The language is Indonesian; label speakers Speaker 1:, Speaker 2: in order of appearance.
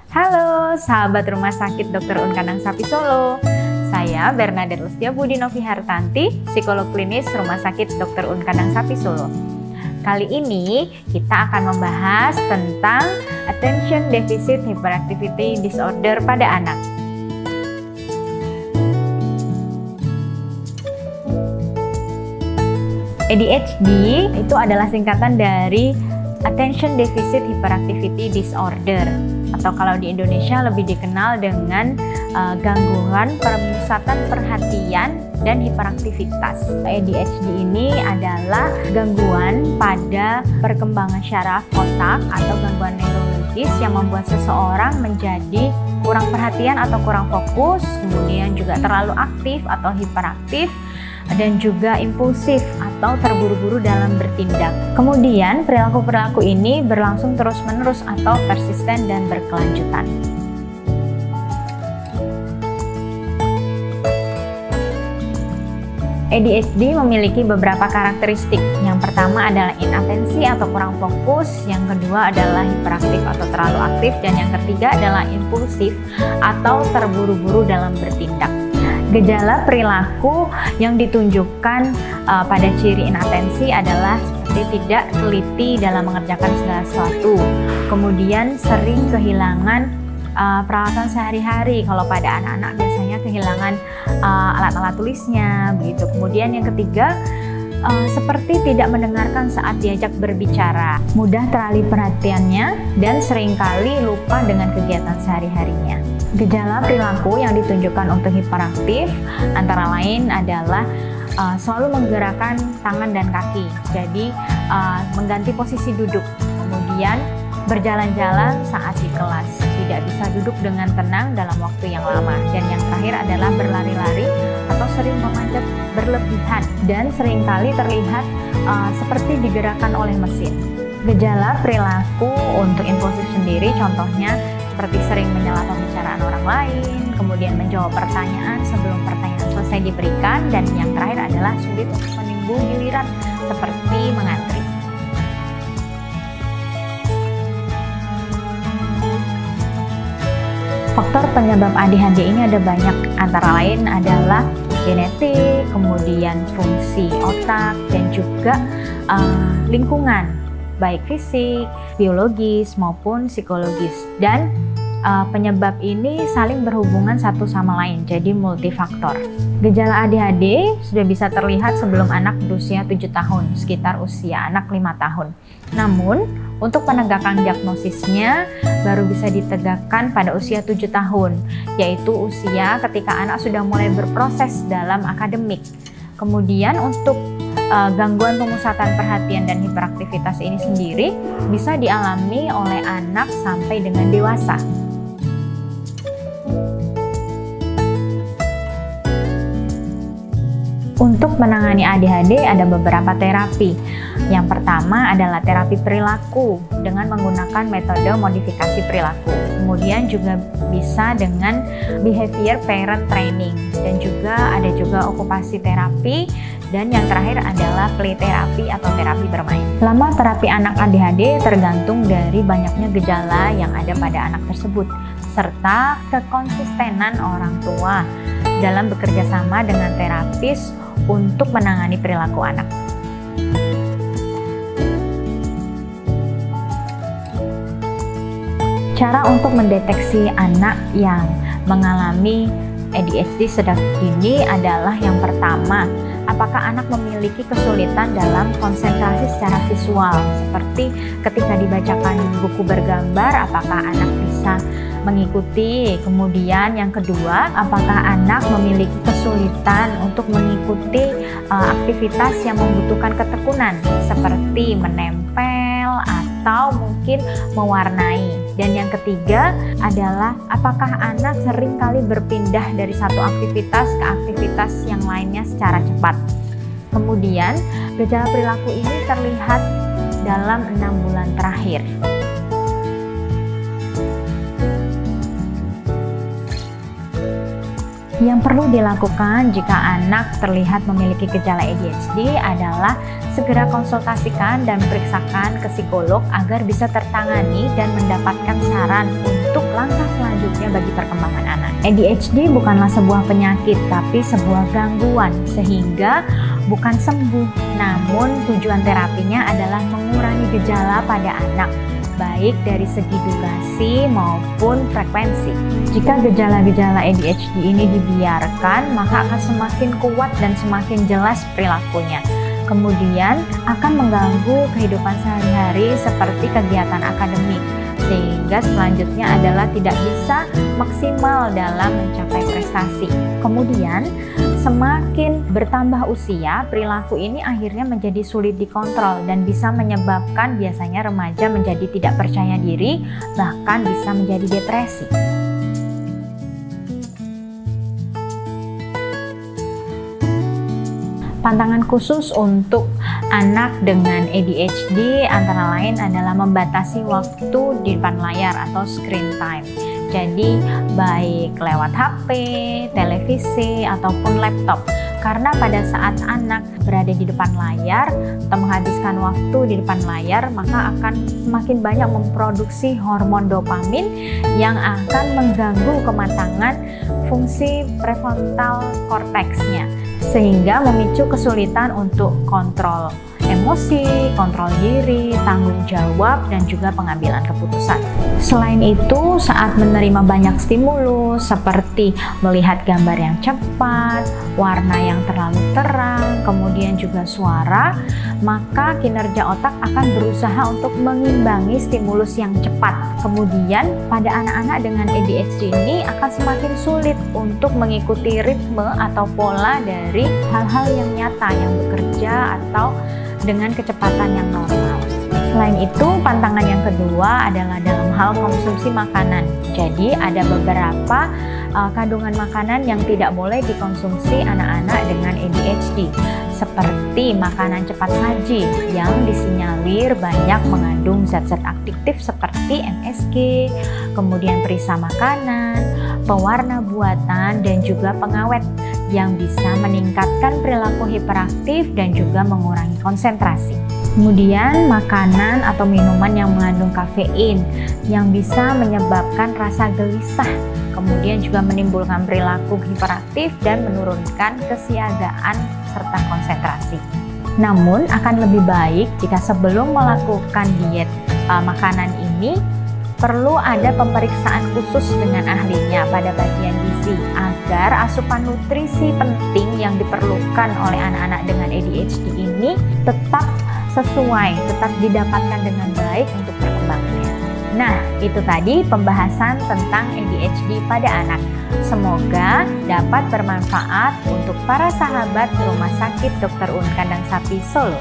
Speaker 1: Halo, sahabat Rumah Sakit Dr. Unkandang Sapi Solo. Saya Bernadette Lustiabudi Novi Hartanti, psikolog klinis Rumah Sakit Dr. Unkandang Sapi Solo. Kali ini kita akan membahas tentang Attention Deficit Hyperactivity Disorder pada anak. ADHD itu adalah singkatan dari Attention Deficit Hyperactivity Disorder, atau kalau di Indonesia lebih dikenal dengan gangguan pemusatan perhatian dan hiperaktivitas. ADHD ini adalah gangguan pada perkembangan syaraf otak atau gangguan neurologis yang membuat seseorang menjadi kurang perhatian atau kurang fokus, kemudian juga terlalu aktif atau hiperaktif, dan juga impulsif atau terburu-buru dalam bertindak. Kemudian perilaku-perilaku ini berlangsung terus-menerus atau persisten dan berkelanjutan. ADHD memiliki beberapa karakteristik. Yang pertama adalah inatensi atau kurang fokus, yang kedua adalah hiperaktif atau terlalu aktif, dan yang ketiga adalah impulsif atau terburu-buru dalam bertindak. Gejala perilaku yang ditunjukkan pada ciri inatensi adalah seperti tidak teliti dalam mengerjakan segala sesuatu, kemudian sering kehilangan peralatan sehari-hari. Kalau pada anak-anak biasanya kehilangan alat-alat tulisnya, begitu. Kemudian yang ketiga, seperti tidak mendengarkan saat diajak berbicara, mudah teralih perhatiannya, dan seringkali lupa dengan kegiatan sehari-harinya. Gejala perilaku yang ditunjukkan untuk hiperaktif antara lain adalah selalu menggerakkan tangan dan kaki, jadi mengganti posisi duduk, kemudian berjalan-jalan saat di kelas, tidak bisa duduk dengan tenang dalam waktu yang lama, dan yang terakhir adalah berlari-lari atau sering memanjat berlebihan dan seringkali terlihat seperti digerakkan oleh mesin. Gejala perilaku untuk impulsif sendiri contohnya seperti sering menyela pembicaraan orang lain, kemudian menjawab pertanyaan sebelum pertanyaan selesai diberikan, dan yang terakhir adalah sulit untuk menunggu giliran seperti mengantri. Faktor penyebab ADHD ini ada banyak, antara lain adalah genetik, kemudian fungsi otak, dan juga lingkungan, baik fisik, biologis, maupun psikologis. Dan penyebab ini saling berhubungan satu sama lain, jadi multifaktor. Gejala ADHD sudah bisa terlihat sebelum anak berusia 7 tahun, sekitar usia anak 5 tahun. Namun, untuk penegakan diagnosisnya baru bisa ditegakkan pada usia 7 tahun, yaitu usia ketika anak sudah mulai berproses dalam akademik. Kemudian untuk gangguan pemusatan perhatian dan hiperaktivitas ini sendiri bisa dialami oleh anak sampai dengan dewasa. Untuk menangani ADHD ada beberapa terapi. Yang pertama adalah terapi perilaku dengan menggunakan metode modifikasi perilaku. Kemudian juga bisa dengan behavior parent training, dan juga ada juga okupasi terapi, dan yang terakhir adalah play terapi atau terapi bermain. Lama terapi anak ADHD tergantung dari banyaknya gejala yang ada pada anak tersebut, serta kekonsistenan orang tua dalam bekerja sama dengan terapis untuk menangani perilaku anak. Cara untuk mendeteksi anak yang mengalami ADHD sedang dini adalah yang pertama, apakah anak memiliki kesulitan dalam konsentrasi secara visual, seperti ketika dibacakan buku bergambar, apakah anak bisa mengikuti. Kemudian yang kedua, apakah anak memiliki kesulitan untuk mengikuti aktivitas yang membutuhkan ketekunan, seperti menempel atau mungkin mewarnai. Dan yang ketiga adalah apakah anak seringkali berpindah dari satu aktivitas ke aktivitas yang lainnya secara cepat. Kemudian gejala perilaku ini terlihat dalam 6 bulan terakhir. Yang perlu dilakukan jika anak terlihat memiliki gejala ADHD adalah segera konsultasikan dan periksakan ke psikolog agar bisa tertangani dan mendapatkan saran untuk untuk langkah selanjutnya bagi perkembangan anak. ADHD bukanlah sebuah penyakit, tapi sebuah gangguan, sehingga bukan sembuh, namun tujuan terapinya adalah mengurangi gejala pada anak, baik dari segi durasi maupun frekuensi. Jika gejala-gejala ADHD ini dibiarkan, maka akan semakin kuat dan semakin jelas perilakunya. Kemudian akan mengganggu kehidupan sehari-hari seperti kegiatan akademik, sehingga selanjutnya adalah tidak bisa maksimal dalam mencapai prestasi. Kemudian semakin bertambah usia, perilaku ini akhirnya menjadi sulit dikontrol dan bisa menyebabkan biasanya remaja menjadi tidak percaya diri, bahkan bisa menjadi depresi. Tantangan khusus untuk anak dengan ADHD antara lain adalah membatasi waktu di depan layar atau screen time. Jadi baik lewat HP, televisi, ataupun laptop. Karena pada saat anak berada di depan layar atau menghabiskan waktu di depan layar, maka akan semakin banyak memproduksi hormon dopamin yang akan mengganggu kematangan fungsi prefrontal cortex-nya, sehingga memicu kesulitan untuk kontrol emosi, kontrol diri, tanggung jawab, dan juga pengambilan keputusan. Selain itu, saat menerima banyak stimulus seperti melihat gambar yang cepat, warna yang terlalu terang, kemudian juga suara, maka kinerja otak akan berusaha untuk mengimbangi stimulus yang cepat. Kemudian pada anak-anak dengan ADHD ini akan semakin sulit untuk mengikuti ritme atau pola dari hal-hal yang nyata yang bekerja atau dengan kecepatan yang normal. Selain itu, pantangan yang kedua adalah dalam hal konsumsi makanan. Jadi ada beberapa kandungan makanan yang tidak boleh dikonsumsi anak-anak dengan ADHD, seperti makanan cepat saji yang disinyalir banyak mengandung zat-zat aktif seperti MSG, kemudian perisa makanan, pewarna buatan, dan juga pengawet yang bisa meningkatkan perilaku hiperaktif dan juga mengurangi konsentrasi. Kemudian makanan atau minuman yang mengandung kafein yang bisa menyebabkan rasa gelisah, kemudian juga menimbulkan perilaku hiperaktif dan menurunkan kesiagaan serta konsentrasi. Namun akan lebih baik jika sebelum melakukan diet makanan ini perlu ada pemeriksaan khusus dengan ahlinya pada bagian gizi agar asupan nutrisi penting yang diperlukan oleh anak-anak dengan ADHD ini tetap sesuai, tetap didapatkan dengan baik untuk perkembangannya. Nah, itu tadi pembahasan tentang ADHD pada anak. Semoga dapat bermanfaat untuk para sahabat Rumah Sakit Dr. Un Kandang Sapi Solo.